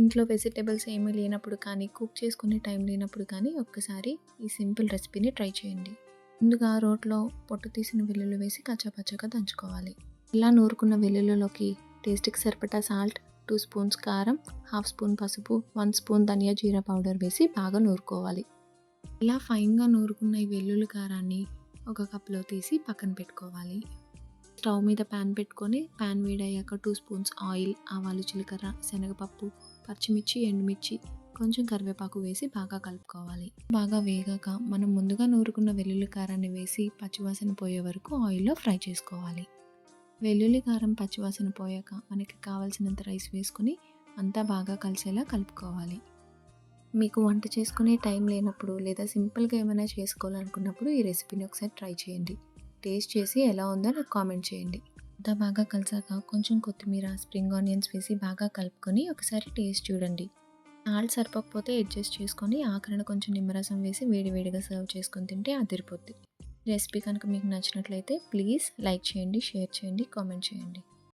ఇంట్లో వెజిటబుల్స్ ఏమీ లేనప్పుడు కానీ, కుక్ చేసుకునే టైం లేనప్పుడు కానీ ఒక్కసారి ఈ సింపుల్ రెసిపీని ట్రై చేయండి. ముందుగా రోట్లో పొట్టు తీసిన వెల్లుల్లి వేసి కచ్చాపచ్చాగా దంచుకోవాలి. ఇలా నూరుకున్న వెల్లుల్లిలోకి టేస్ట్‌కి సరిపడా సాల్ట్, 2 స్పూన్స్ కారం, హాఫ్ స్పూన్ పసుపు, 1 స్పూన్ ధనియా జీరా పౌడర్ వేసి బాగా నూరుకోవాలి. ఇలా ఫైన్‌గా నూరుకున్న ఈ వెల్లుల్లి కారాన్ని ఒక కప్‌లో తీసి పక్కన పెట్టుకోవాలి. స్టవ్ మీద ప్యాన్ పెట్టుకొని ప్యాన్ వేడయ్యాక 2 స్పూన్స్ ఆయిల్, ఆవాలు, జీలకర్ర, శనగపప్పు, పచ్చిమిర్చి, ఎండుమిర్చి, కొంచెం కరివేపాకు వేసి బాగా కలుపుకోవాలి. బాగా వేగాక మనం ముందుగా నూరుకున్న వెల్లుల్లి కారాన్ని వేసి పచ్చివాసన పోయే వరకు ఆయిల్లో ఫ్రై చేసుకోవాలి. వెల్లుల్లి కారం పచ్చివాసన పోయాక మనకి కావాల్సినంత రైస్ వేసుకుని అంతా బాగా కలిసేలా కలుపుకోవాలి. మీకు వంట చేసుకునే టైం లేనప్పుడు లేదా సింపుల్గా ఏమైనా చేసుకోవాలనుకున్నప్పుడు ఈ రెసిపీని ఒకసారి ట్రై చేయండి. టేస్ట్ చేసి ఎలా ఉందో నాకు కామెంట్ చేయండి. అంతా బాగా కలిసాక కొంచెం కొత్తిమీర, స్ప్రింగ్ ఆనియన్స్ వేసి బాగా కలుపుకొని ఒకసారి టేస్ట్ చూడండి. సాల్ట్ సరిపోకపోతే అడ్జస్ట్ చేసుకొని ఆఖరణ కొంచెం నిమ్మరసం వేసి వేడివేడిగా సర్వ్ చేసుకొని తింటే అదిరిపోద్ది. రెసిపీ కనుక మీకు నచ్చినట్లయితే ప్లీజ్ లైక్ చేయండి, షేర్ చేయండి, కామెంట్ చేయండి.